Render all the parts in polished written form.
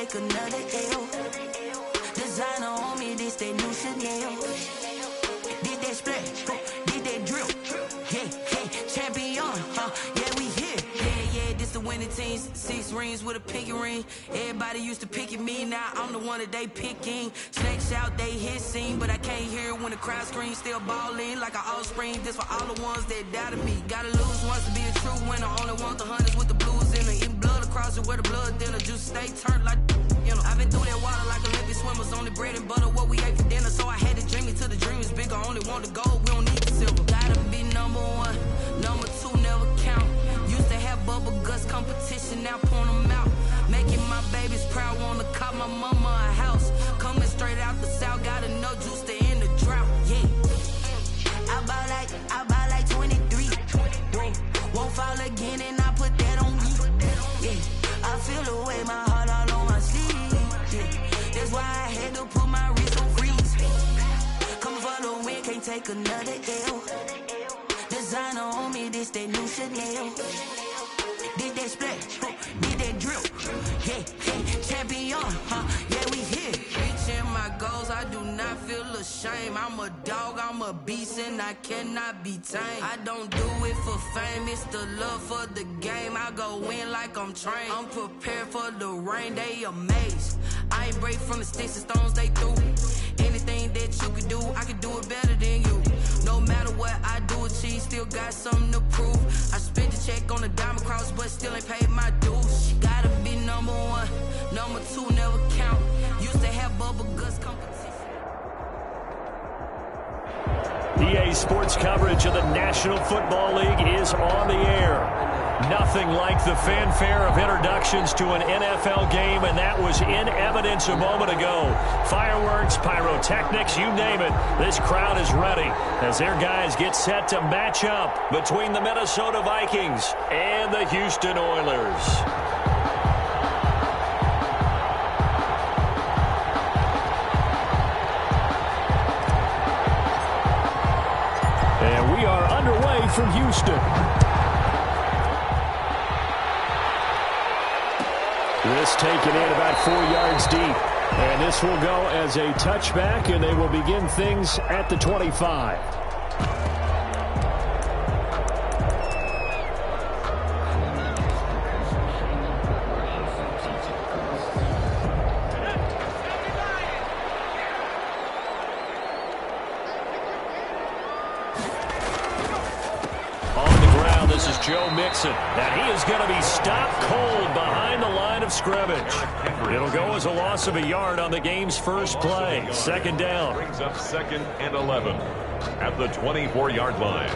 take another L. Designer on me, this that new Chanel. Did that splash, did that drill. Yeah, champion, yeah, we here. Yeah, this the winning team. 6 rings with a pinky ring. Everybody used to pick at me, now I'm the one that they picking. Snakes out, they hit scene, but I can't hear it when the crowd screams. Still balling like an offspring. This for all the ones that doubted me. Gotta lose once to be a true winner. Only want the hunters with the blues in it. Eating blood across it where the blood thinner. Just stay turned like, you know. I've been through that water like Olympic swimmers. Only bread and butter, what we ate for dinner. So I had to dream it till the dream is bigger. Only want the gold, we don't need the silver. Gotta be number 1, number 2 never count. Used to have bubble guts competition, now point them out. Making my babies proud, wanna cop my mama a house. Coming straight out the south, got enough juice to end the drought. Yeah, I buy like 23. Won't fall again, and I put that on me. Yeah, I feel the way, my heart all on my sleeve. Yeah, that's why I had to put my wrist on freeze. Coming for the win, can't take another L. Designer on me, this that new Chanel. Did that splash, did that drill. Yeah, champion, yeah, we here. Reaching my goals, I do not feel ashamed. I'm a dog, I'm a beast, and I cannot be tamed. I don't do it for fame, it's the love for the game. I go in like I'm trained. I'm prepared for the rain, they amazed. I ain't break from the sticks and stones they threw. Anything that you can do, I can do it better than you. No matter what I do, achieve, still got something to prove. I spent the check on the diamond cross, but still ain't paid my dues. Gotta be number 1, number 2 never count. Used to have bubble guts competition. EA Sports coverage of the National Football League is on the air. Nothing like the fanfare of introductions to an NFL game, and that was in evidence a moment ago. Fireworks, pyrotechnics, you name it. This crowd is ready as their guys get set to match up between the Minnesota Vikings and the Houston Oilers. And we are underway from Houston. This taken in about 4 yards deep. And this will go as a touchback, and they will begin things at the 25. Joe Mixon, and he is going to be stopped cold behind the line of scrimmage. It'll go as a loss of a yard on the game's first play. 2nd down. Brings up 2nd and 11 at the 24-yard line.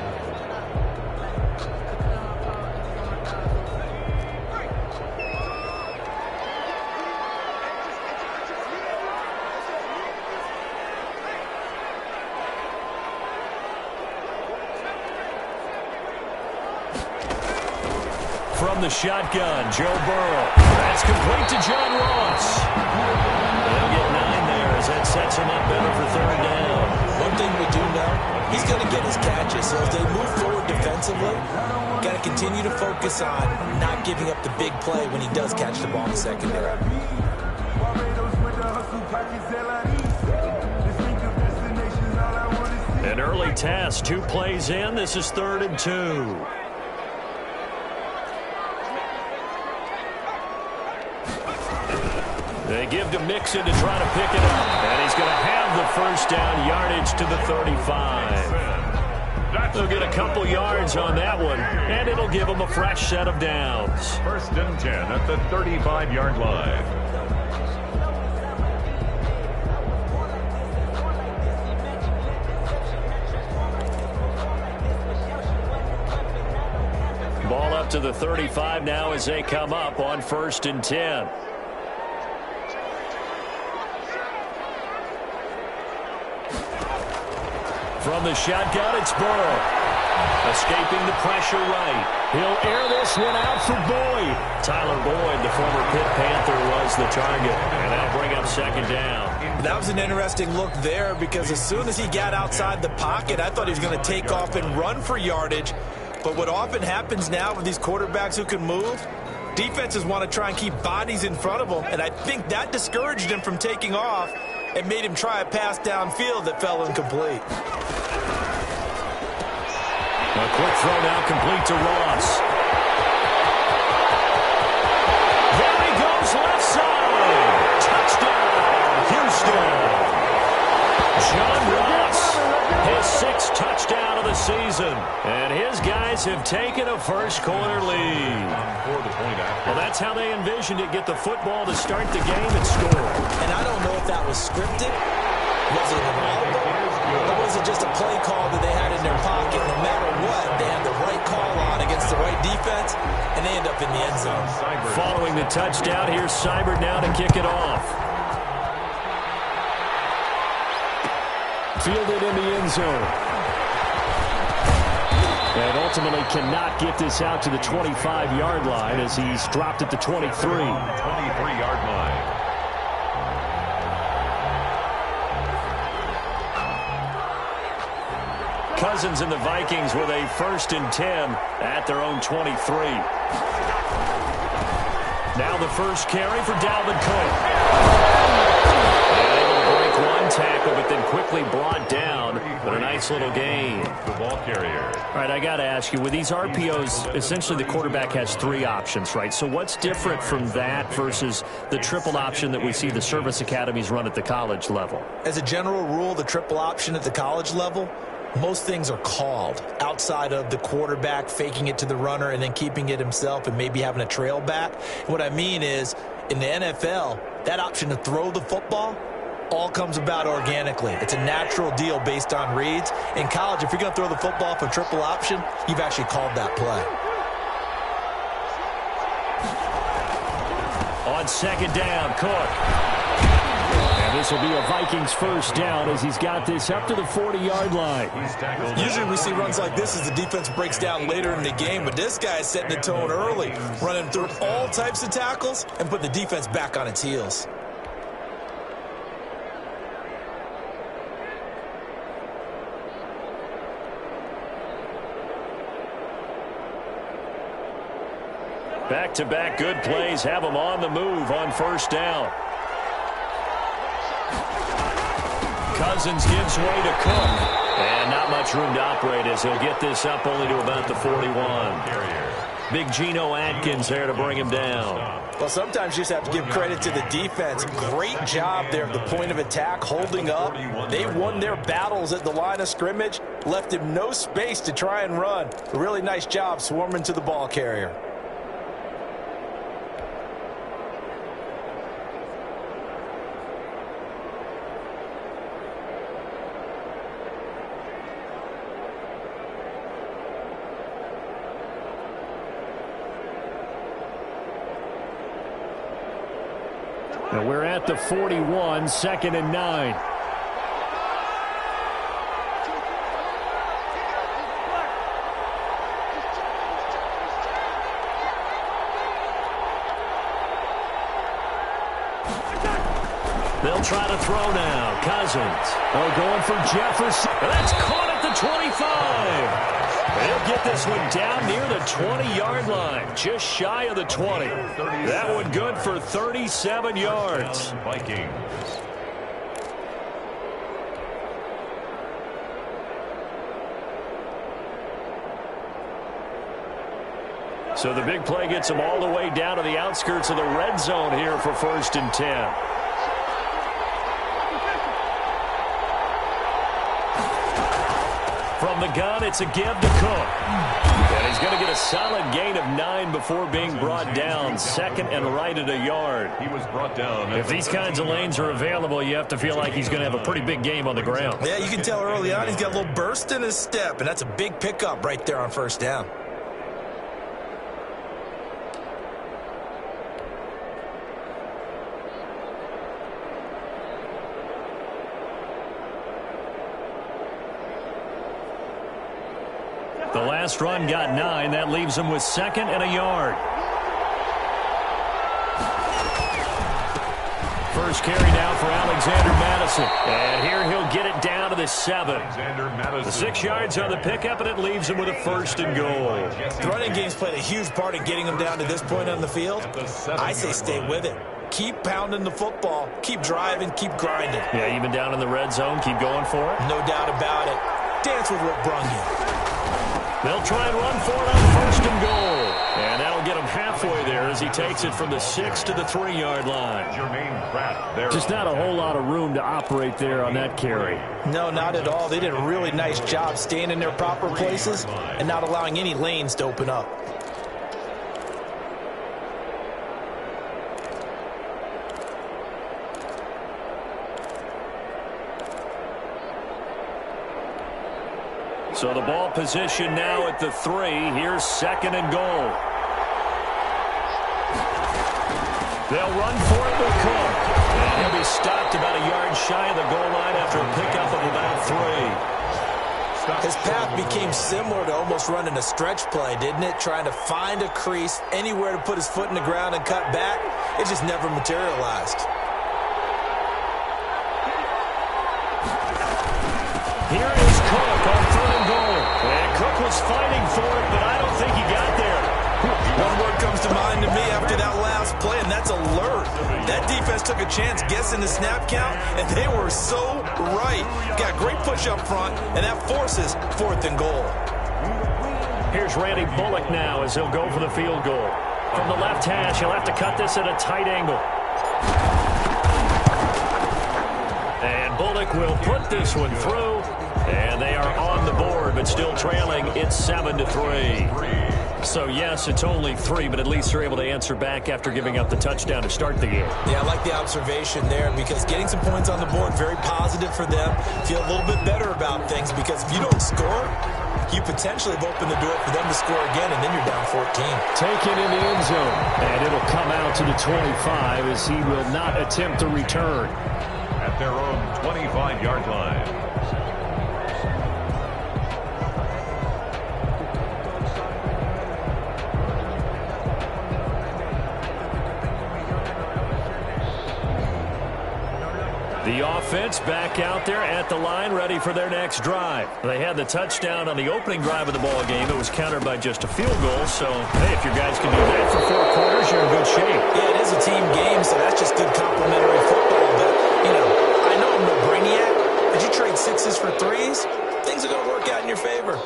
From the shotgun, Joe Burrow. That's complete to John Ross. They'll get 9 there as that sets him up better for 3rd down. One thing we do know, he's going to get his catches. So as they move forward defensively, got to continue to focus on not giving up the big play when he does catch the ball in the secondary. An early test, 2 plays in. This is 3rd and 2. They give to Mixon to try to pick it up. And he's going to have the 1st down, yardage to the 35. They'll get a couple yards on that one, and it'll give them a fresh set of downs. 1st and 10 at the 35-yard line. Ball up to the 35 now as they come up on 1st and 10. From the shotgun, it's Burrow. Escaping the pressure right. He'll air this one out for Boyd. Tyler Boyd, the former Pitt Panther, was the target. And that'll bring up 2nd down. That was an interesting look there because as soon as he got outside the pocket, I thought he was going to take off and run for yardage. But what often happens now with these quarterbacks who can move, Defenses want to try and keep bodies in front of him, and I think that discouraged him from taking off and made him try a pass downfield that fell incomplete. A quick throw now complete to Ross. There he goes, left side. Touchdown, Houston. John Ross, his 6th touchdown of the season. And his guys have taken a first-quarter lead. Well, that's how they envisioned it, get the football to start the game and score. And I don't know if that was scripted. Was it an audible? Or was it just a play call that they had in their pocket? No matter what, they had the right call on against the right defense, and they end up in the end zone. Following the touchdown, here's Seibert now to kick it off. Fielded in the end zone. And ultimately cannot get this out to the 25-yard line as he's dropped at the 23. 23-yard line. Cousins and the Vikings with a 1st and 10 at their own 23. Now the first carry for Dalvin Cook. Able to break one tackle, but then quickly brought down. But a nice little gain. The ball carrier. All right, I got to ask you, with these RPOs, essentially the quarterback has 3 options, right? So what's different from that versus the triple option that we see the service academies run at the college level? As a general rule, the triple option at the college level, most things are called outside of the quarterback faking it to the runner and then keeping it himself and maybe having a trail back. What I mean is, in the NFL, that option to throw the football all comes about organically. It's a natural deal based on reads. In college, if you're going to throw the football for triple option, you've actually called that play. On 2nd down, Cook. And this will be a Vikings first down as he's got this up to the 40-yard line. Usually we see runs like this as the defense breaks down later in the game, but this guy is setting the tone early, running through all types of tackles and put the defense back on its heels. Back-to-back good plays have him on the move on 1st down. Cousins gives way to Cook. And not much room to operate as he'll get this up only to about the 41. Big Geno Atkins there to bring him down. Well, sometimes you just have to give credit to the defense. Great job there at the point of attack, holding up. They won their battles at the line of scrimmage, left him no space to try and run. A really nice job swarming to the ball carrier. And we're at the 41, 2nd and 9. They'll try to throw now. Cousins. Oh, going for Jefferson. That's caught at the 25. They'll get this one down near the 20-yard line, just shy of the 20. That one good for 37 yards. Vikings. So the big play gets them all the way down to the outskirts of the red zone here for 1st and 10. From the gun, it's a give to Cook. And he's going to get a solid gain of 9 before being brought down. 2nd and right at a yard. He was brought down. If these kinds of lanes are available, you have to feel like he's going to have a pretty big game on the ground. Yeah, you can tell early on he's got a little burst in his step, and that's a big pickup right there on 1st down. The last run got 9. That leaves him with 2nd and a yard. First carry now for Alexander Madison. And here he'll get it down to the 7. The 6 yards on the pickup, and it leaves him with a 1st and goal. The running game's played a huge part in getting him down to this point on the field. I say stay with it. Keep pounding the football. Keep driving. Keep grinding. Yeah, even down in the red zone, keep going for it. No doubt about it. Dance with what brung you. They'll try and run for it on 1st and goal. And that'll get him halfway there as he takes it from the 6 to the 3-yard line. Just not a whole lot of room to operate there on that carry. No, not at all. They did a really nice job staying in their proper places and not allowing any lanes to open up. So the ball position now at the 3. Here's 2nd and goal. They'll run for it with Cook. And he'll be stopped about a yard shy of the goal line after a pickup of about 3. His path became similar to almost running a stretch play, didn't it? Trying to find a crease, anywhere to put his foot in the ground and cut back. It just never materialized. Here is Cook on 3rd and goal. And Cook was fighting for it, but I don't think he got there. One word comes to mind to me after that last play, and that's alert. That defense took a chance guessing the snap count, and they were so right. Got great push up front, and that forces 4th and goal. Here's Randy Bullock now as he'll go for the field goal. From the left hash, he'll have to cut this at a tight angle. And Bullock will put this one through. And they are on the board, but still trailing. It's 7-3. So, yes, it's only 3, but at least they're able to answer back after giving up the touchdown to start the game. Yeah, I like the observation there because getting some points on the board, very positive for them. Feel a little bit better about things because if you don't score, you potentially have opened the door for them to score again, and then you're down 14. Taken in the end zone, and it'll come out to the 25 as he will not attempt to return. At their own 25-yard line. The offense back out there at the line, ready for their next drive. They had the touchdown on the opening drive of the ball game. It was countered by just a field goal. So, hey, if your guys can do that for 4 quarters, you're in good shape. Yeah, it is a team game, so that's just good complimentary football. But, you know, I know I'm no brainiac, but you trade 6s for 3s, things are going to work out in your favor.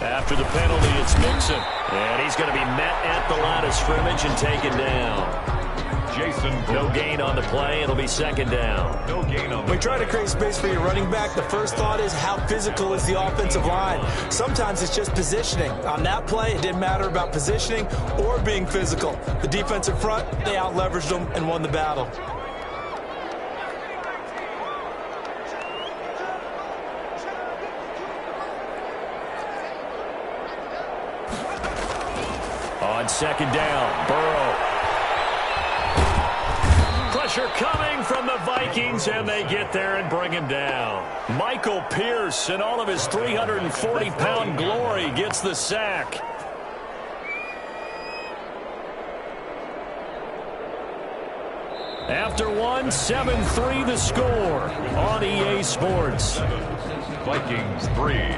After the penalty, it's Mixon. And he's going to be met at the line of scrimmage and taken down. No gain on the play. It'll be 2nd down. No gain on the When you try to create space for your running back, the first thought is how physical is the offensive line. Sometimes it's just positioning. On that play, it didn't matter about positioning or being physical. The defensive front, they out-leveraged them and won the battle. On 2nd down, Burrow. Pressure coming from the Vikings, and they get there and bring him down. Michael Pierce, in all of his 340-pound glory, gets the sack. After one, 7-3 the score on EA Sports. Vikings 3.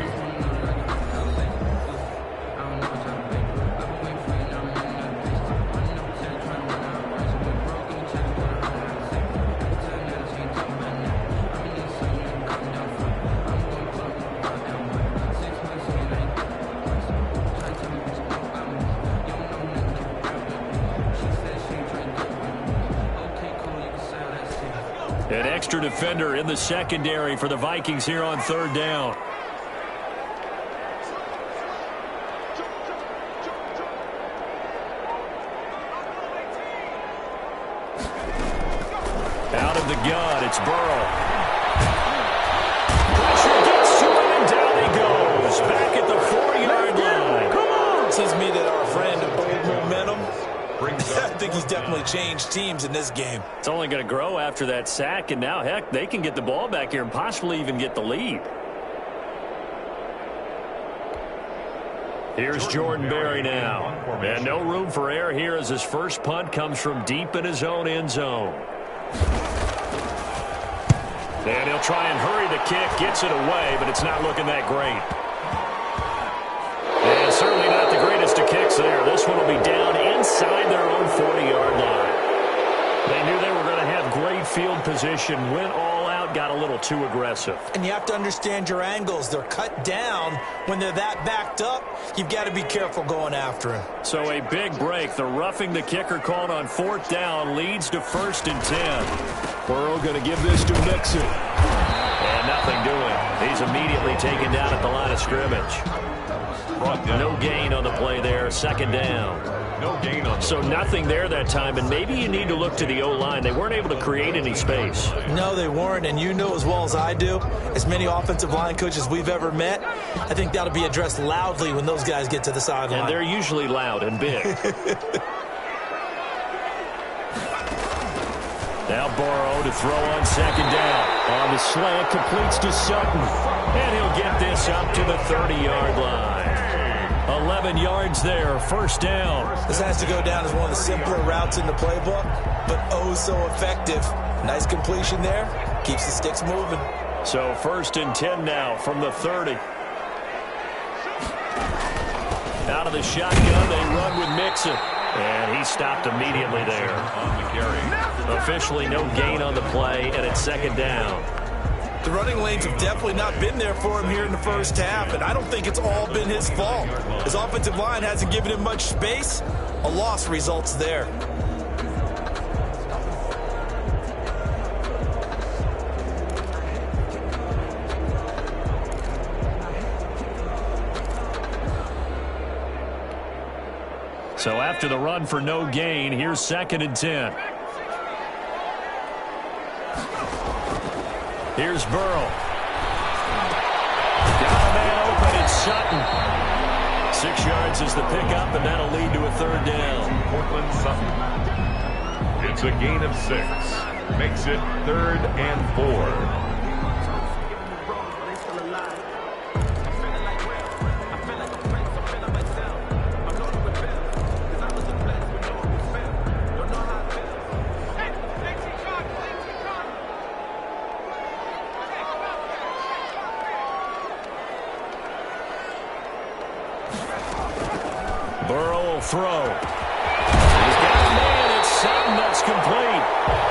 An extra defender in the secondary for the Vikings here on 3rd down. Out of the gun, it's Burrow. Pressure gets to him, and down he goes. Back at the 4-yard line. Come on! Seems to me that our friend of bold momentum change teams in this game. It's only going to grow after that sack, and now, heck, they can get the ball back here and possibly even get the lead. Here's Jordan Berry now. And no room for error here as his first punt comes from deep in his own end zone. And he'll try and hurry the kick, gets it away, but it's not looking that great. And certainly not the greatest of kicks there. This one will be down inside their own 40-yard line. They knew they were going to have great field position, went all out, got a little too aggressive. And you have to understand your angles. They're cut down. When they're that backed up, you've got to be careful going after him. So a big break. The roughing the kicker called on 4th down leads to 1st and 10. Burrow going to give this to Mixon. And nothing doing. He's immediately taken down at the line of scrimmage. No gain on the play there. 2nd down. No gain on. So nothing there that time, and maybe you need to look to the O-line. They weren't able to create any space. No, they weren't, and you know as well as I do, as many offensive line coaches we've ever met, I think that'll be addressed loudly when those guys get to the sideline. And they're usually loud and big. Now Burrow to throw on 2nd down. On the slant, completes to Sutton. And he'll get this up to the 30-yard line. 11 yards there, 1st down. This has to go down as one of the simpler routes in the playbook, but oh so effective. Nice completion there. Keeps the sticks moving. So 1st and 10 now from the 30. Out of the shotgun, they run with Mixon. And he stopped immediately there. On the carry. Officially no gain on the play, and it's 2nd down. The running lanes have definitely not been there for him here in the first half, and I don't think it's all been his fault. His offensive line hasn't given him much space. A loss results there. So after the run for no gain, here's 2nd and 10. Here's Burrow. Got a man open, it's Sutton. 6 yards is the pickup, and that'll lead to a 3rd down. Portland Sutton. It's a gain of 6. Makes it 3rd and 4. Burrow will throw. He's got a man. It's Sutton. That's complete.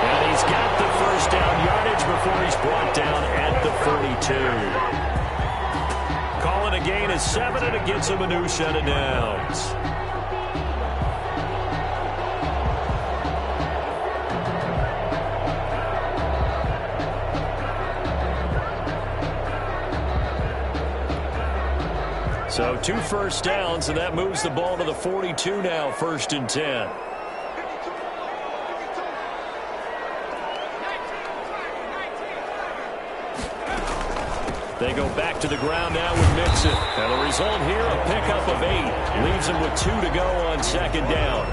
And he's got the 1st down yardage before he's brought down at the 42. Call it a gain of 7, and it gets him a new set of downs. So 2 first downs, and that moves the ball to the 42 now, 1st and 10. They go back to the ground now with Mixon. And the result here, a pickup of 8. Leaves them with 2 to go on 2nd down.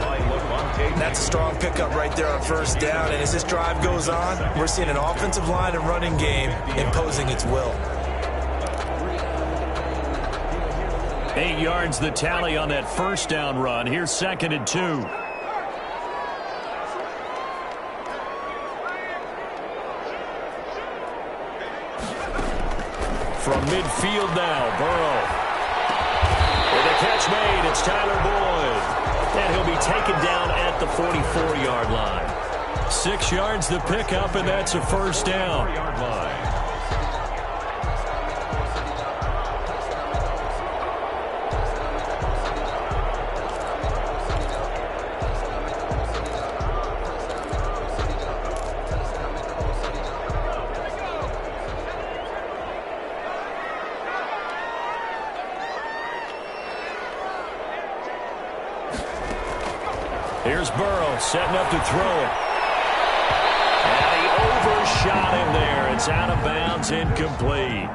That's a strong pickup right there on 1st down. And as this drive goes on, we're seeing an offensive line and running game imposing its will. 8 yards the tally on that 1st down run. Here's 2nd and 2. From midfield now, Burrow. With a catch made, it's Tyler Boyd. And he'll be taken down at the 44-yard line. 6 yards the pickup, and that's a 1st down. Here's Burrow setting up to throw it. And he overshot him there. It's out of bounds, incomplete.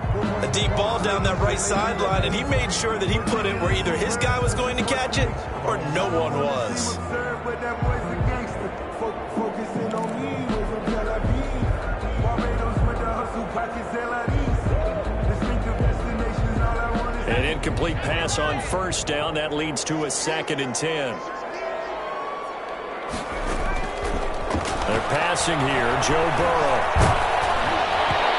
A deep ball down that right sideline, and he made sure that he put it where either his guy was going to catch it or no one was. An incomplete pass on first down. That leads to a 2nd and 10. They're passing here. Joe Burrow.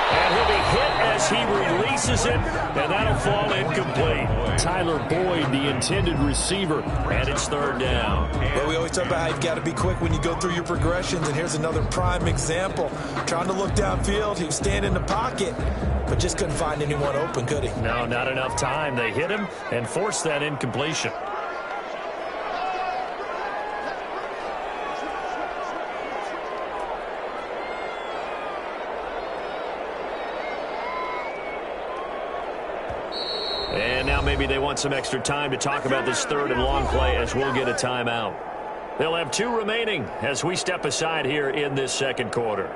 And he'll be hit as he releases it, and that'll fall incomplete. Tyler Boyd, the intended receiver, and it's 3rd down. Well, we always talk about how you've got to be quick when you go through your progressions, and here's another prime example. Trying to look downfield, he was standing in the pocket, but just couldn't find anyone open, could he? No, not enough time. They hit him and forced that incompletion. And now maybe they want some extra time to talk about this 3rd and long play as we'll get a timeout. They'll have 2 remaining as we step aside here in this 2nd quarter.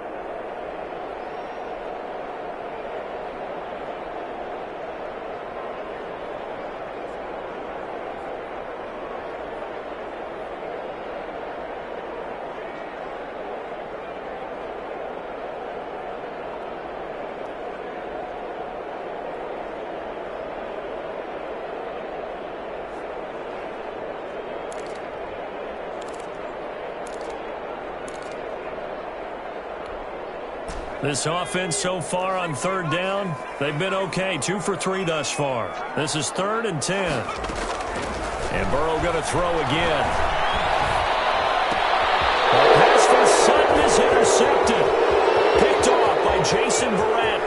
This offense so far on 3rd down, they've been okay. 2 for 3 thus far. This is 3rd and 10. And Burrow going to throw again. The pass for Sutton is intercepted. Picked off by Jason Verrett.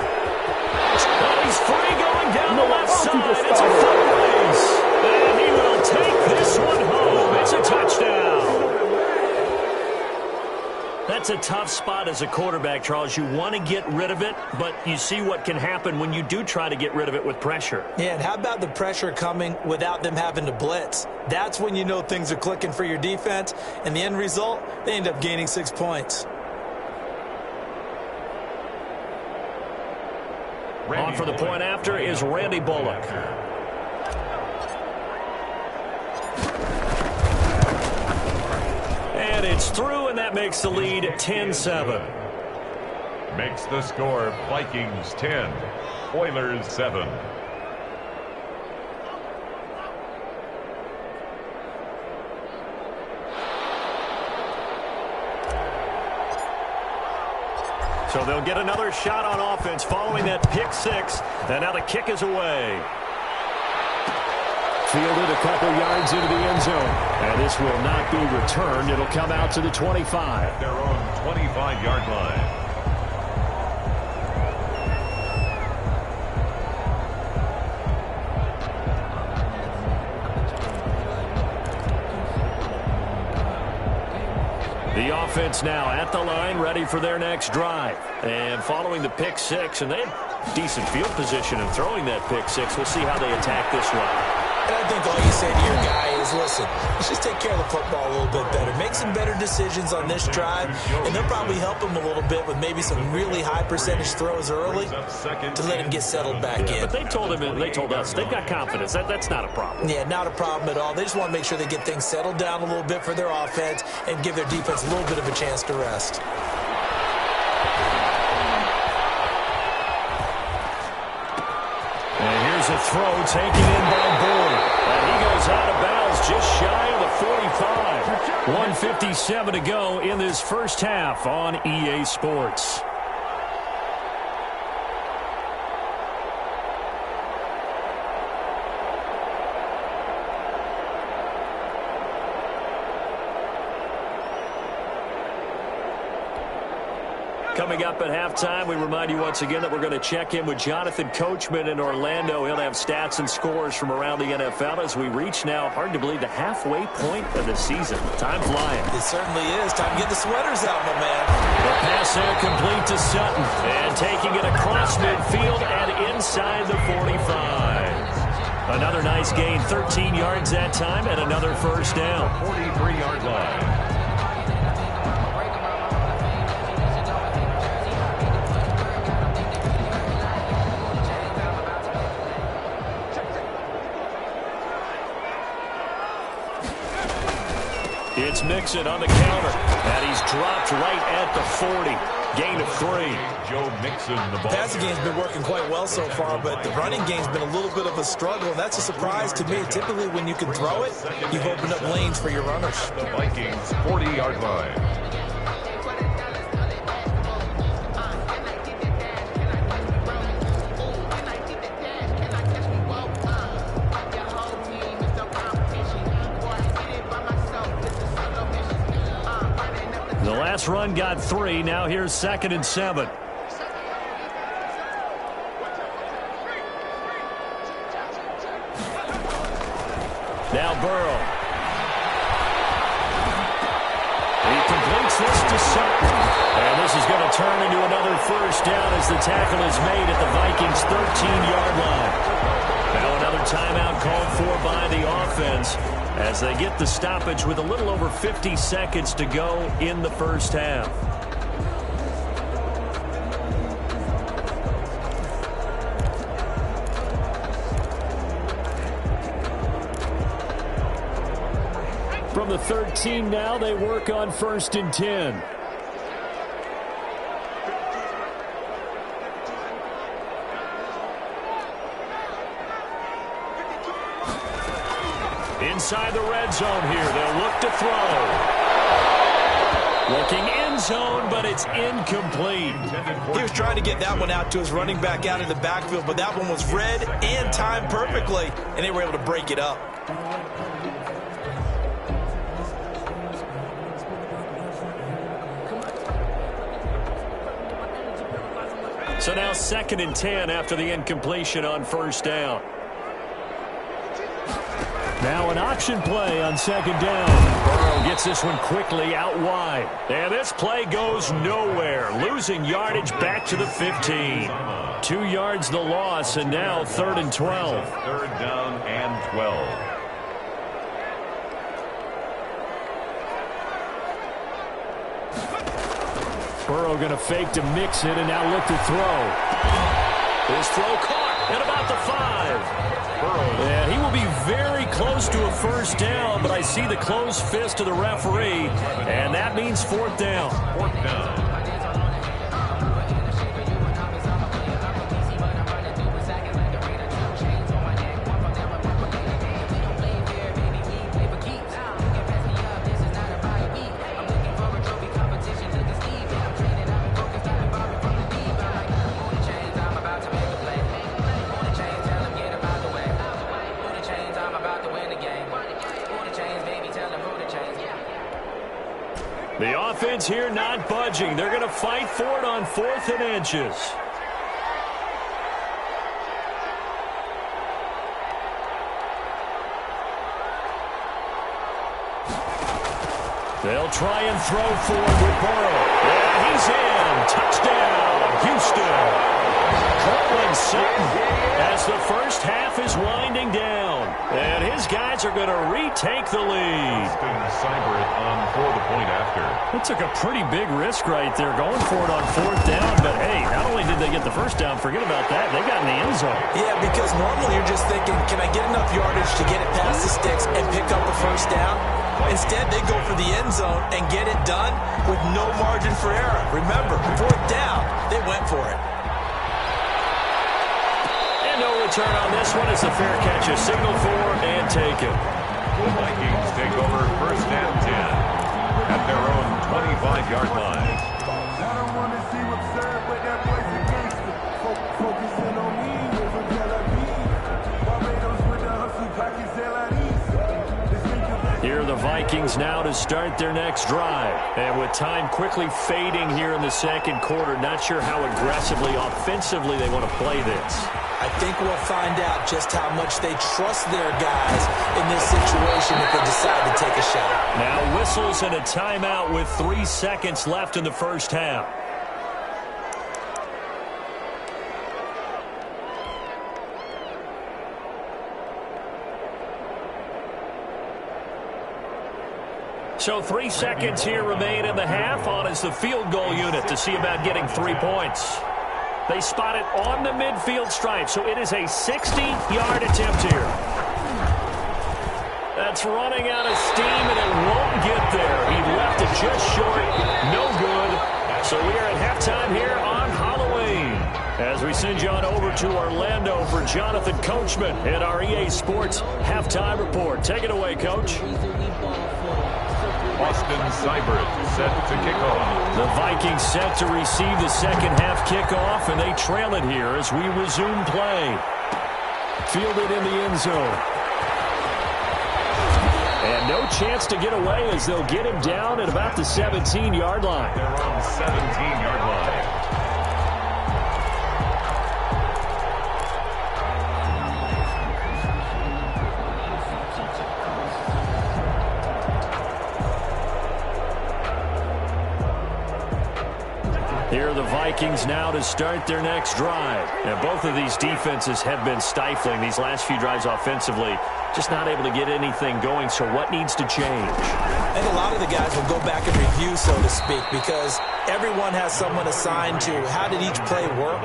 Oh, he's free going down the left side. It's a foot race. And he will take this one home. It's a touchdown. That's a tough spot as a quarterback, Charles. You want to get rid of it, but you see what can happen when you do try to get rid of it with pressure. Yeah, and how about the pressure coming without them having to blitz? That's when you know things are clicking for your defense, and the end result, they end up gaining 6 points. On for the point after is Randy Bullock. And it's through, and that makes the lead 10-7. Makes the score Vikings 10, Oilers 7. So they'll get another shot on offense following that pick 6, and now the kick is away. Fielded a couple yards into the end zone. And this will not be returned. It'll come out to the 25. Their own 25-yard line. The offense now at the line, ready for their next drive. And following the pick 6, and they had decent field position in throwing that pick 6. We'll see how they attack this one. And I think all you say to your guy is, listen, let's just take care of the football a little bit better. Make some better decisions on this drive, and they'll probably help him a little bit with maybe some really high percentage throws early to let him get settled back in. But they told him, and they told us, they've got confidence. That's not a problem. Yeah, not a problem at all. They just want to make sure they get things settled down a little bit for their offense and give their defense a little bit of a chance to rest. And here's a throw taken in by Boyd. And he goes out of bounds just shy of the 45. 1:57 to go in this first half on EA Sports. Coming up at halftime, we remind you once again that we're going to check in with Jonathan Coachman in Orlando. He'll have stats and scores from around the NFL as we reach now, hard to believe, the halfway point of the season. Time flying. It certainly is. Time to get the sweaters out, my man. The pass there complete to Sutton. And taking it across midfield and inside the 45. Another nice gain, 13 yards that time, and another first down. 43-yard line. It's Mixon on the counter, and he's dropped right at the 40. Gain of 3. Joe Mixon, the ball. The passing game's been working quite well so far, but the running game's been a little bit of a struggle, and that's a surprise to me. Typically, when you can throw it, you've opened up lanes for your runners. The Vikings 40-yard line. The last run got 3. Now here's 2nd and 7. Now Burrow. He completes this to Sutton. And this is going to turn into another first down as the tackle is made at the Vikings' 13-yard line. Now another timeout called for by the offense as they get the stoppage with a little over 50 seconds to go in the first half. From the 13 now, they work on 1st and 10. Inside the red zone here, they'll look to throw. Looking end zone, but it's incomplete. He was trying to get that one out to his running back out in the backfield, but that one was read and timed perfectly, and they were able to break it up. So now 2nd and 10 after the incompletion on 1st down. Now an option play on 2nd down. Burrow gets this one quickly out wide. And this play goes nowhere. Losing yardage back to the 15. 2 yards the loss, and now 3rd and 12. 3rd down and 12. Burrow going to fake to mix it and now look to throw. His throw caught at about the 5. Yeah, he will be very close to a first down, but I see the closed fist of the referee, and that means 4th down. 4th down. The offense here not budging. They're going to fight for it on 4th and inches. They'll try and throw for it with Burrow. Yeah, he's in. Touchdown, Houston. Cortland Sutton as the first half is winding down. And his guys are going to retake the lead. Cyber it on for the point after. It took a pretty big risk right there going for it on 4th down. But, hey, not only did they get the first down, forget about that, they got in the end zone. Yeah, because normally you're just thinking, can I get enough yardage to get it past the sticks and pick up a first down? Instead, they go for the end zone and get it done with no margin for error. Remember, 4th down, they went for it. And no return on this one as the fair catch is signaled for and taken. The Vikings take over 1st and 10 at their own 25-yard line. I don't want to see what's served, but that boy's a gangster. Focusing on me over Tel Aviv. Barbados with the hustle package Here are the Vikings now to start their next drive. And with time quickly fading here in the 2nd quarter, not sure how aggressively, offensively they want to play this. I think we'll find out just how much they trust their guys in this situation if they decide to take a shot. Now whistles and a timeout with 3 seconds left in the first half. So 3 seconds here remain in the half. On is the field goal unit to see about getting 3 points. They spot it on the midfield stripe, so it is a 60-yard attempt here. That's running out of steam, and it won't get there. He left it just short. No good. So we are at halftime here on Halloween as we send you on over to Orlando for Jonathan Coachman in our EA Sports Halftime Report. Take it away, Coach. Austin Seibert set to kick off. The Vikings set to receive the second half kickoff, and they trail it here as we resume play. Fielded in the end zone. And no chance to get away as they'll get him down at about the 17-yard line. They're on the 17-yard line. Here are the Vikings now to start their next drive. And both of these defenses have been stifling these last few drives offensively. Just not able to get anything going, so what needs to change? I think a lot of the guys will go back and review, so to speak, because everyone has someone assigned to how did each play work.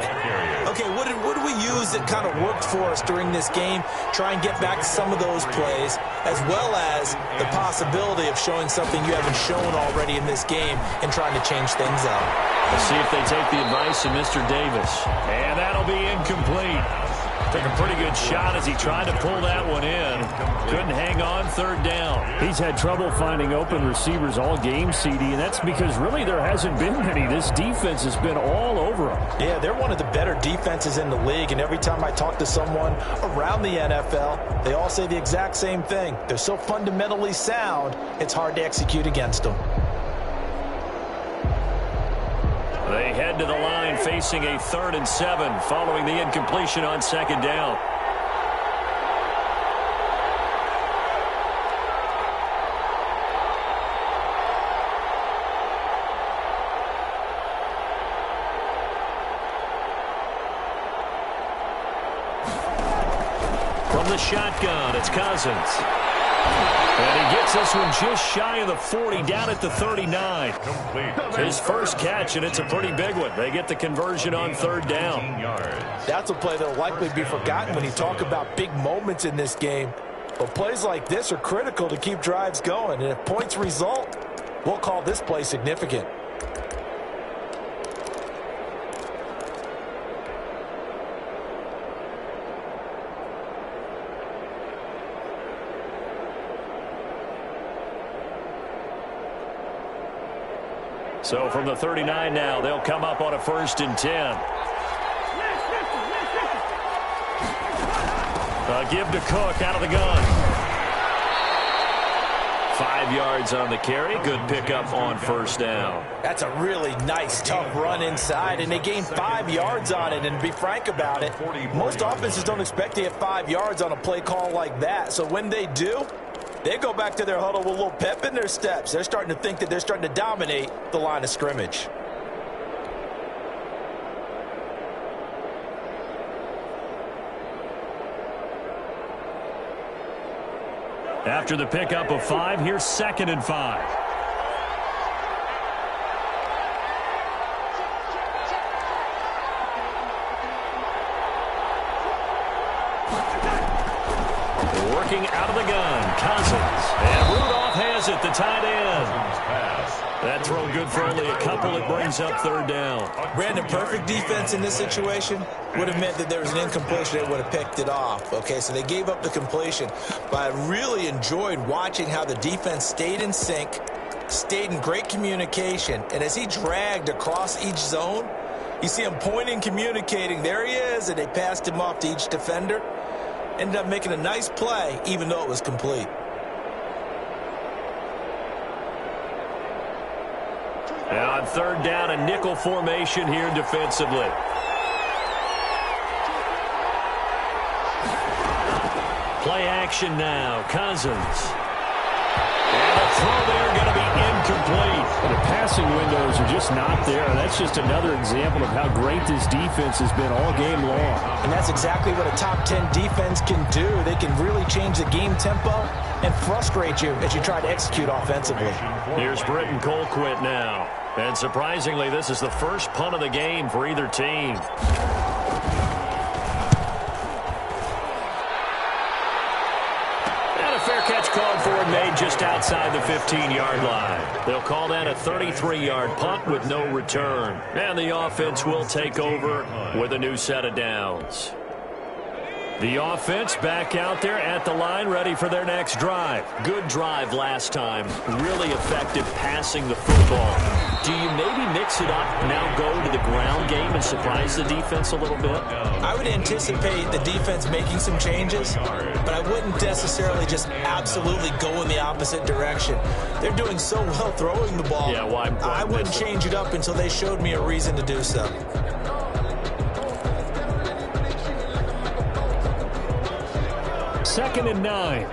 Okay, what did we use that kind of worked for us during this game? Try and get back to some of those plays, as well as the possibility of showing something you haven't shown already in this game and trying to change things up. Let's see if they take the advice of Mr. Davis. And that'll be incomplete. Took a pretty good shot as he tried to pull that one in. Couldn't hang on third down. He's had trouble finding open receivers all game, CD, and that's because really there hasn't been many. This defense has been all over him. Yeah, they're one of the better defenses in the league, and every time I talk to someone around the NFL, they all say the exact same thing. They're so fundamentally sound, it's hard to execute against them. They head to the line facing a 3rd and 7 following the incompletion on second down. From the shotgun, it's Cousins. And he gets this one just shy of the 40, down at the 39. His first catch, and it's a pretty big one. They get the conversion on third down. That's a play that will likely be forgotten when you talk about big moments in this game. But plays like this are critical to keep drives going. And if points result, we'll call this play significant. So from the 39 now, they'll come up on a 1st and 10. A give to Cook out of the gun. 5 yards on the carry. Good pickup on 1st down. That's a really nice, tough run inside, and they gained 5 yards on it. And to be frank about it, most offenses don't expect to get 5 yards on a play call like that. So when they do, they go back to their huddle with a little pep in their steps. They're starting to think that they're starting to dominate the line of scrimmage. After the pickup of 5, here's 2nd and 5. Working out of the gun, Cousins. And Rudolph has it, the tight end. That throw good for only a couple. It brings up 3rd down. Brandon, perfect defense in this situation would have meant that there was an incompletion. They would have picked it off. Okay, so they gave up the completion. But I really enjoyed watching how the defense stayed in sync, stayed in great communication. And as he dragged across each zone, you see him pointing, communicating. There he is, and they passed him off to each defender. Ended up making a nice play, even though it was complete. Now on 3rd down, a nickel formation here defensively. Play action now, Cousins. And a throw there going to be incomplete. The passing windows are just not there. That's just another example of how great this defense has been all game long. And that's exactly what a top 10 defense can do. They can really change the game tempo and frustrate you as you try to execute offensively. Here's Britton Colquitt now. And surprisingly, this is the first punt of the game for either team. Fair catch called for and made just outside the 15-yard line. They'll call that a 33-yard punt with no return. And the offense will take over with a new set of downs. The offense back out there at the line, ready for their next drive. Good drive last time. Really effective passing the football. Do you maybe mix it up, now go to the ground game and surprise the defense a little bit? I would anticipate the defense making some changes, but I wouldn't necessarily just absolutely go in the opposite direction. They're doing so well throwing the ball. Yeah, why I wouldn't change it up until they showed me a reason to do so. Second and 9.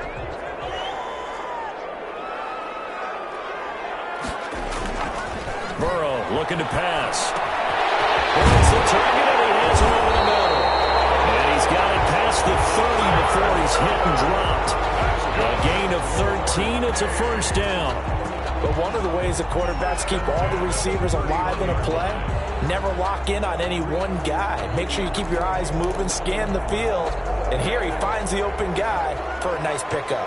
Burrow looking to pass. It's the target, and he has it over the middle. And he's got it past the 30 before he's hit and dropped. A gain of 13. It's a first down. But one of the ways the quarterbacks keep all the receivers alive in a play, never lock in on any one guy. Make sure you keep your eyes moving, scan the field. And here he finds the open guy for a nice pickup.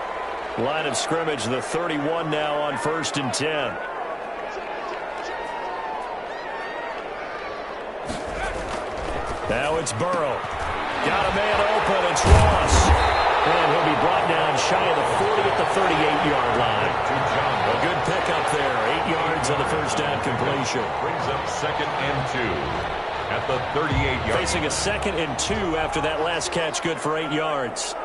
Line of scrimmage, the 31 now on 1st and 10. Now it's Burrow. Got a man open. It's Ross. And he'll be brought down shy of the 40 at the 38-yard line. A good pickup there. 8 yards on the first down completion. Brings up 2nd and 2 at the 38-yard. Facing a 2nd and 2 after that last catch, good for 8 yards.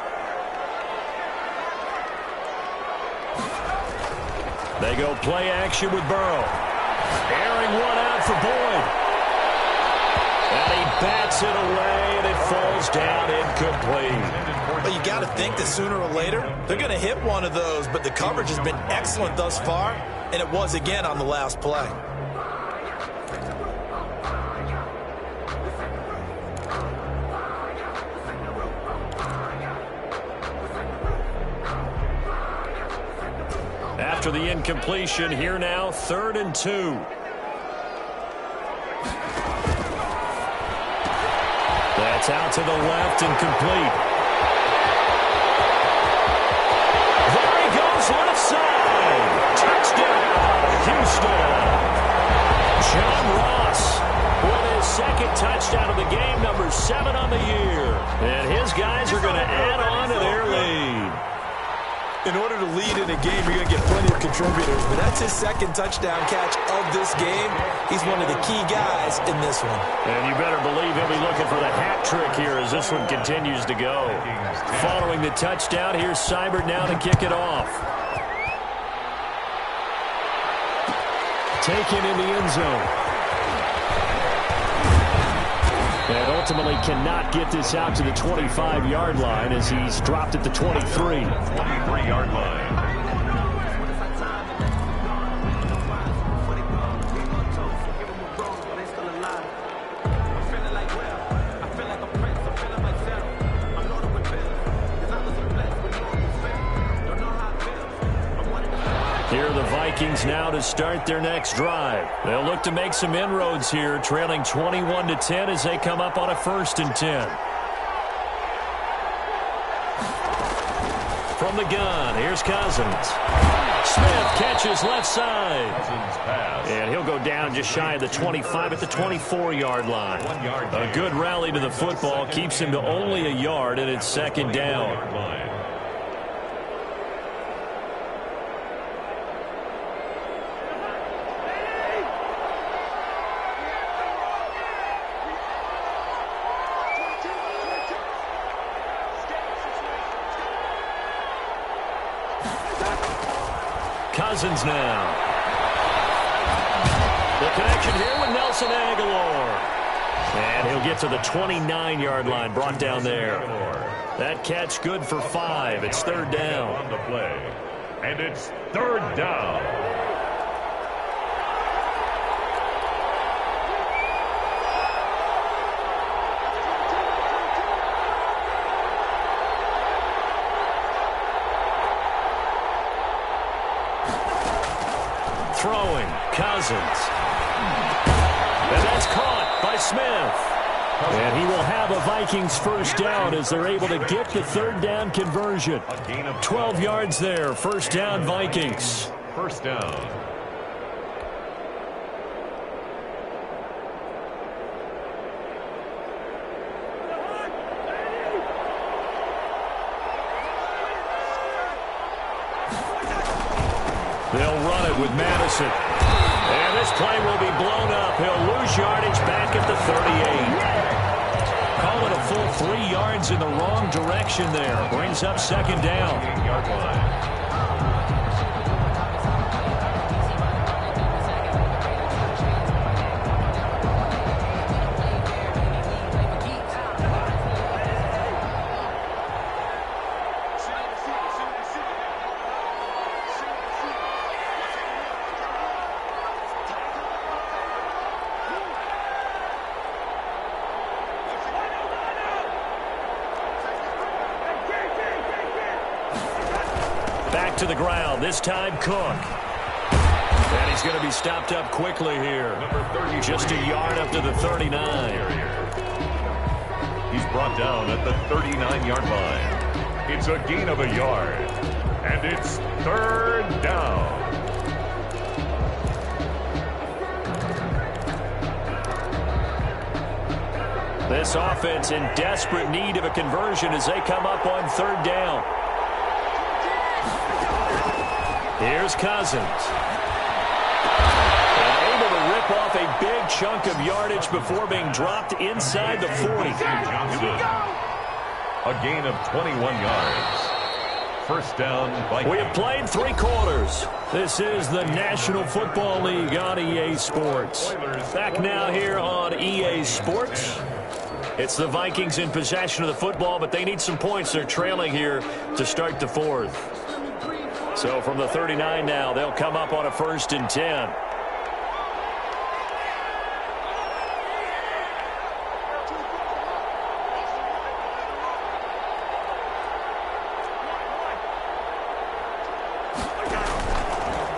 They go play action with Burrow. Airing one out for Boyd. And he bats it away, and it falls down incomplete. Well, you got to think that sooner or later, they're going to hit one of those, but the coverage has been excellent thus far, and it was again on the last play. After the incompletion, here now, 3rd and 2. That's out to the left and complete. There he goes, left side. Touchdown, Houston. John Ross with his 2nd touchdown of the game, number 7 on the year. And his guys are going to add on to their lead. In order to lead in a game, you're going to get plenty of contributors, but that's his 2nd touchdown catch of this game. He's one of the key guys in this one. And you better believe he'll be looking for the hat trick here as this one continues to go. Following the touchdown, here's Seibert now to kick it off. Taken in the end zone. And ultimately cannot get this out to the 25-yard line as he's dropped at the 23. 23-yard line. Here are the Vikings now to start their next drive. They'll look to make some inroads here, trailing 21-10 as they come up on a 1st and 10. From the gun, here's Cousins. Smith catches left side. Cousins pass. And he'll go down just shy of the 25 at the 24-yard line. 1 yard A good rally to the football keeps him to only a yard, and it's 2nd down. Cousins now. The connection here with Nelson Aguilar. And he'll get to the 29-yard line, brought down there. That catch good for 5. It's 3rd down. On the play. And it's 3rd down. Throwing, Cousins. And that's caught by Smith. And he will have a Vikings first down as they're able to get the third down conversion. 12 yards there, first down Vikings. First down. They'll run it with Madison. And this play will be blown up. He'll lose yardage back at the 38. Call it a full 3 yards in the wrong direction there. Brings up second down. 8-yard line. Back to the ground, this time Cook. And he's going to be stopped up quickly here. Just a yard up to the 39. He's brought down at the 39-yard line. It's a gain of a yard. And it's third down. This offense in desperate need of a conversion as they come up on third down. Here's Cousins. And able to rip off a big chunk of yardage before being dropped inside the 40. A gain of 21 yards. First down by... We have played 3 quarters. This is the National Football League on EA Sports. Back now here on EA Sports. It's the Vikings in possession of the football, but they need some points. They're trailing here to start the 4th. So from the 39 now, they'll come up on a 1st and 10.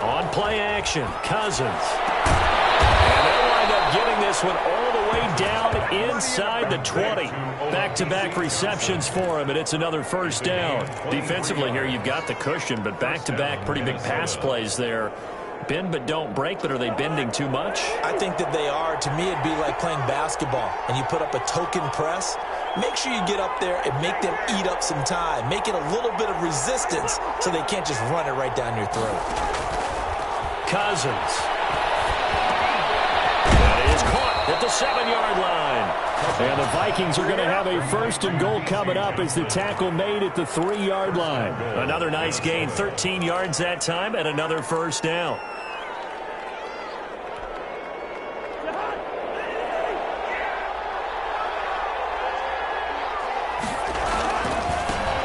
On play action, Cousins. And they'll wind up getting this one all the way down inside the 20. Back-to-back receptions for him, and it's another first down. Defensively here, you've got the cushion, but back-to-back pretty big pass plays there. Bend but don't break, but are they bending too much? I think that they are. To me, it'd be like playing basketball, and you put up a token press. Make sure you get up there and make them eat up some time. Make it a little bit of resistance so they can't just run it right down your throat. Cousins. That is caught at the 7-yard line. And the Vikings are going to have a 1st and goal coming up as the tackle made at the 3-yard line. Another nice gain, 13 yards that time, and another first down.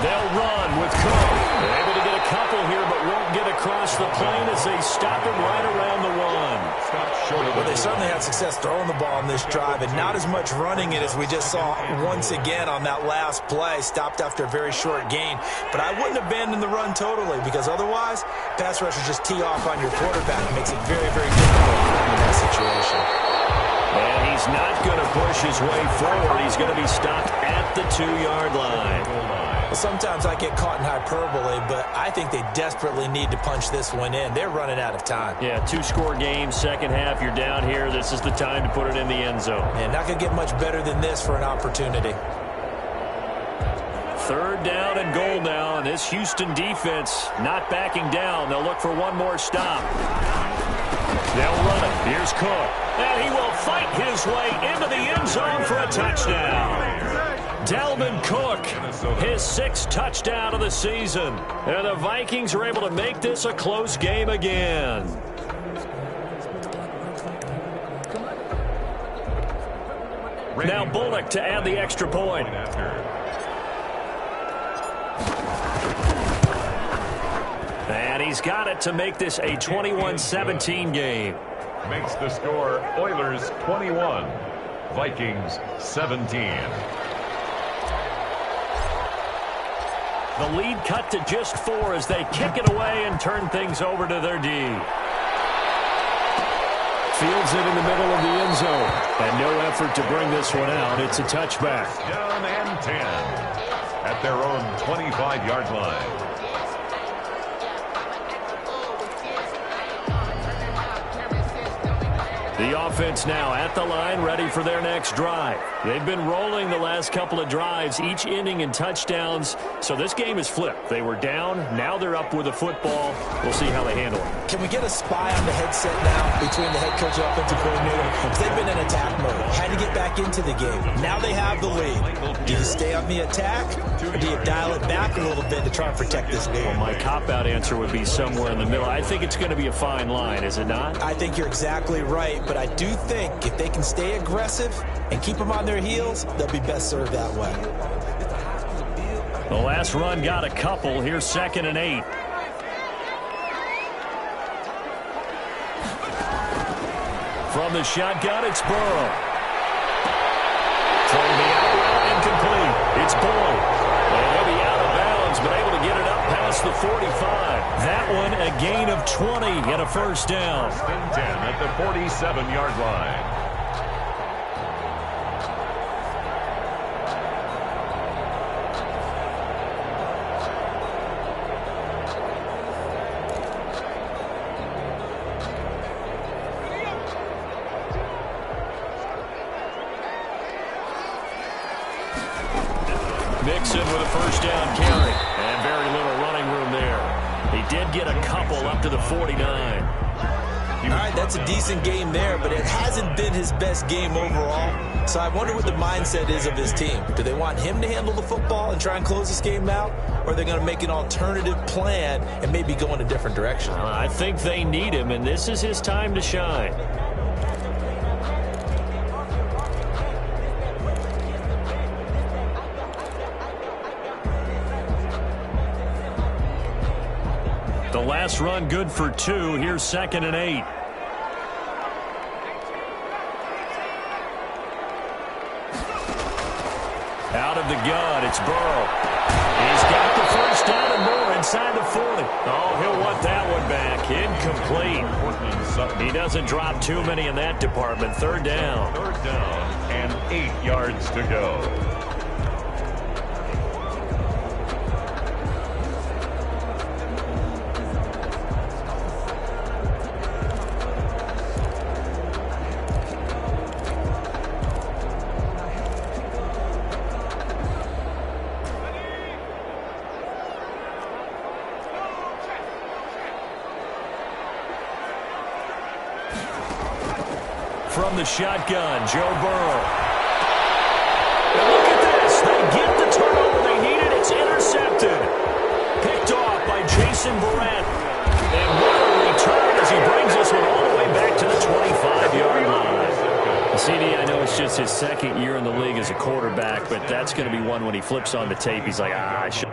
They'll run with Cook. They're able to get a couple here, but won't get across the plane as they stop him right around the 1. Well, they certainly had success throwing the ball on this drive, and not as much running it as we just saw once again on that last play. Stopped after a very short gain. But I wouldn't abandon the run totally, because otherwise, pass rushers just tee off on your quarterback. It makes it very, very difficult in that situation. And he's not going to push his way forward. He's going to be stopped at the 2-yard line. Well, sometimes I get caught in hyperbole, but I think they desperately need to punch this one in. They're running out of time. Yeah, 2-score game, second half, you're down here. This is the time to put it in the end zone. And not going to get much better than this for an opportunity. Third down and goal now, and this Houston defense not backing down. They'll look for one more stop. They'll run it. Here's Cook. And he will fight his way into the end zone for a touchdown. Dalvin Cook, his 6th touchdown of the season. And the Vikings are able to make this a close game again. Now Bullock to add the extra point. And he's got it to make this a 21-17 game. Makes the score Oilers 21, Vikings 17. The lead cut to just 4 as they kick it away and turn things over to their D. fields it in the middle of the end zone. And no effort to bring this one out. It's a touchback. Down and 10 at their own 25-yard line. The offense now at the line, ready for their next drive. They've been rolling the last couple of drives, each ending in touchdowns. So this game is flipped. They were down. Now they're up with the football. We'll see how they handle it. Can we get a spy on the headset now between the head coach and offensive coordinator? Because they've been in attack mode. Had to get back into the game. Now they have the lead. Do you stay on the attack, or do you dial it back a little bit to try and protect this lead? Well, my cop-out answer would be somewhere in the middle. I think it's going to be a fine line, is it not? I think you're exactly right, but I do think if they can stay aggressive and keep them on their heels, they'll be best served that way. The last run got a couple. Here's 2nd and 8. From the shotgun, it's Burrow. Throwing the out route, incomplete. It's Boyd. And he'll be out of bounds, but able to get it up past the 45. That one a gain of 20 and a first down. 10 at the 47-yard line. Mixon with a first down carry. And very little running room there. He did get a couple up to the 49. All right, that's a decent game there, but it hasn't been his best game overall. So I wonder what the mindset is of his team. Do they want him to handle the football and try and close this game out? Or are they going to make an alternative plan and maybe go in a different direction? I think they need him, and this is his time to shine. The last run good for 2. Here's 2nd and 8. Out of the gun, it's Burrow. He's got the first down and more inside the 40. Oh, he'll want that one back. Incomplete. He doesn't drop too many in that department. 3rd down. 3rd down and 8 yards to go. From the shotgun, Joe Burrow. And look at this. They get the turnover they needed. It's intercepted. Picked off by Jason Barrett. And what a return as he brings this one all the way back to the 25-yard line. CD, I know it's just his 2nd year in the league as a quarterback, but that's going to be one when he flips on the tape. He's like, I should.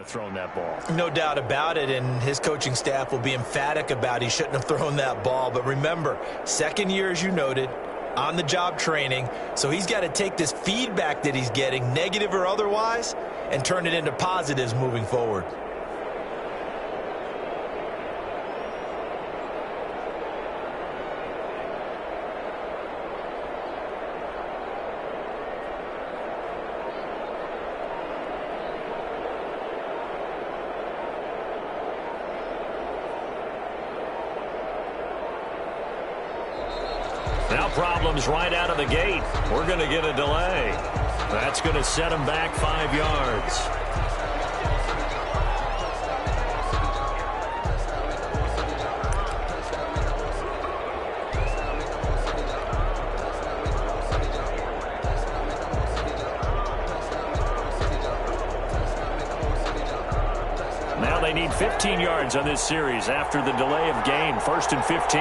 Thrown that ball. No doubt about it, and his coaching staff will be emphatic about he shouldn't have thrown that ball. But remember, 2nd year, as you noted, on-the-job training, so he's got to take this feedback that he's getting, negative or otherwise, and turn it into positives moving forward. Now problems right out of the gate. We're going to get a delay. That's going to set him back 5 yards. need 15 yards on this series after the delay of game. 1st and 15.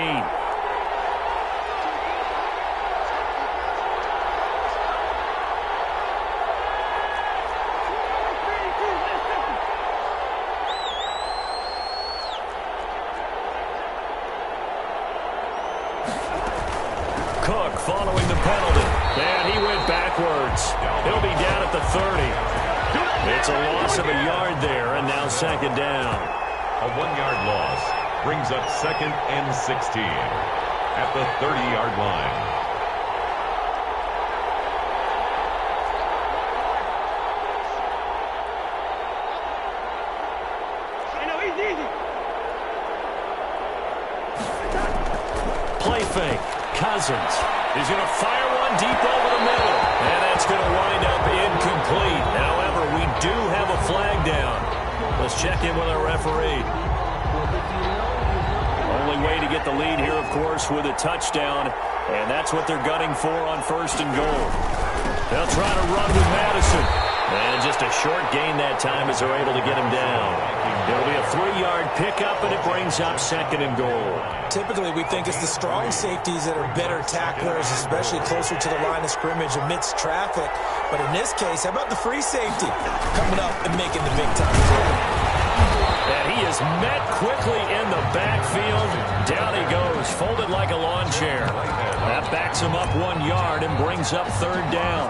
Cook following the penalty. And he went backwards. He'll be down at the 30. It's a loss of a yard there, and now 2nd down. A 1-yard loss brings up 2nd and 16 at the 30-yard line. Play fake. Cousins. He's going to fire one deep over the middle. And that's going to wind up incomplete. However, we do have a flag down. Let's check in with our referee. Only way to get the lead here, of course, with a touchdown. And that's what they're gunning for on 1st and goal. They'll try to run with Madison. And just a short gain that time as they're able to get him down. It'll be a 3-yard pickup, and it brings up 2nd and goal. Typically, we think it's the strong safeties that are better tacklers, especially closer to the line of scrimmage amidst traffic. But in this case, how about the free safety coming up and making the big-time play? And he is met quickly in the backfield. Down he goes, folded like a lawn chair. That backs him up 1 yard and brings up 3rd down.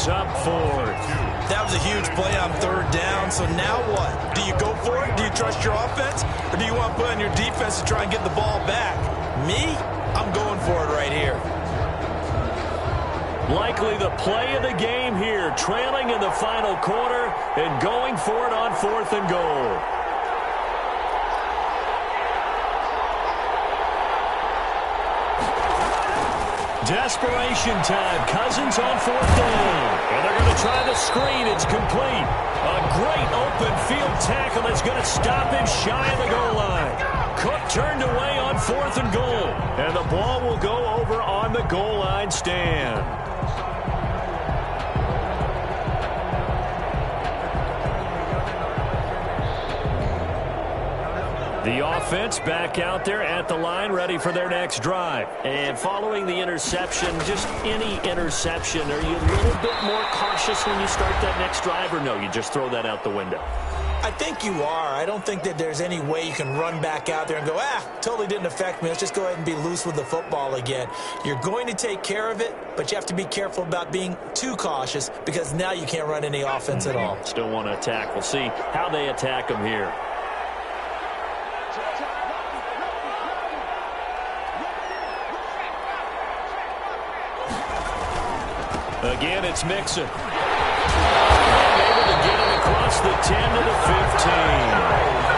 Up 4th. That was a huge play on 3rd down, so now what? Do you go for it? Do you trust your offense? Or do you want to put on your defense to try and get the ball back? Me? I'm going for it right here. Likely the play of the game here, trailing in the final quarter and going for it on 4th and goal. Desperation time. Cousins on 4th down. And they're going to try the screen. It's complete. A great open field tackle that's going to stop him shy of the goal line. Cook turned away on 4th and goal. And the ball will go over on the goal line stand. The offense back out there at the line, ready for their next drive. And following the interception, just any interception, are you a little bit more cautious when you start that next drive, or no, you just throw that out the window? I think you are. I don't think that there's any way you can run back out there and go, totally didn't affect me. Let's just go ahead and be loose with the football again. You're going to take care of it, but you have to be careful about being too cautious because now you can't run any offense at all. Still want to attack. We'll see how they attack them here. Again, it's Mixon. Able to get it across the 10 to the 15.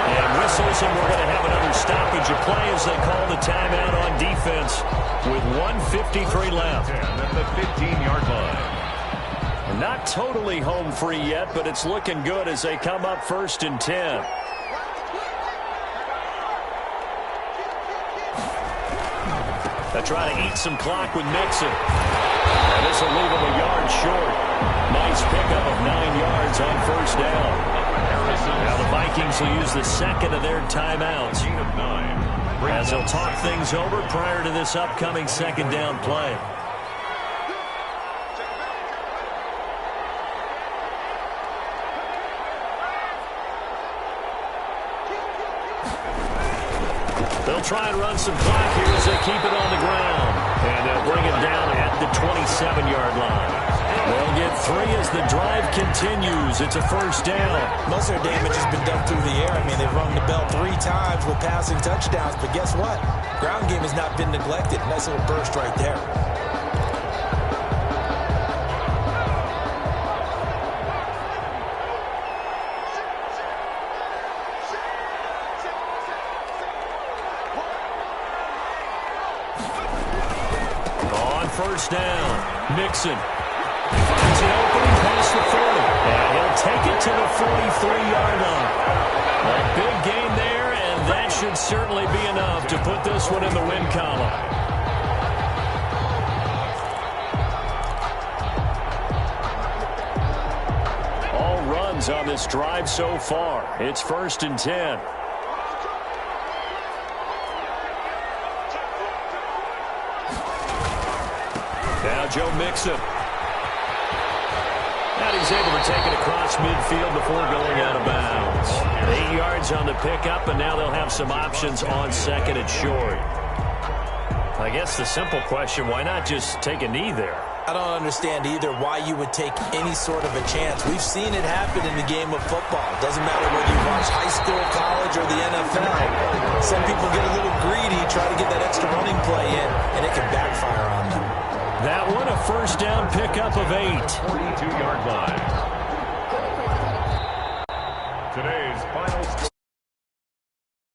And whistles, and we're going to have another stoppage of play as they call the timeout on defense with 1:53 left. At the 15-yard line. Not totally home free yet, but it's looking good as they come up 1st and 10. They try to eat some clock with Mixon. And this will leave him a yard short. Nice pickup of 9 yards on 1st down. Now the Vikings will use the 2nd of their timeouts as they'll talk things over prior to this upcoming 2nd down play. They'll try and run some clock here as they keep it on the ground. And they'll bring it down at the 27-yard line. They'll get 3 as the drive continues. It's a 1st down. Most of their damage has been done through the air. I mean, they've rung the bell 3 times with passing touchdowns. But guess what? Ground game has not been neglected. Nice little burst right there. first down. Mixon finds an opening past the 40. And he'll take it to the 43-yard line. A big gain there, and that should certainly be enough to put this one in the win column. All runs on this drive so far. It's 1st and 10. Now Joe Mixon. And he's able to take it across midfield before going out of bounds. 8 yards on the pickup, and now they'll have some options on 2nd and short. I guess the simple question, why not just take a knee there? I don't understand either why you would take any sort of a chance. We've seen it happen in the game of football. It doesn't matter whether you watch high school, college, or the NFL. Some people get a little greedy, try to get that extra running play in, and it can backfire on them. That one, a first down pickup of 8. 42-yard line.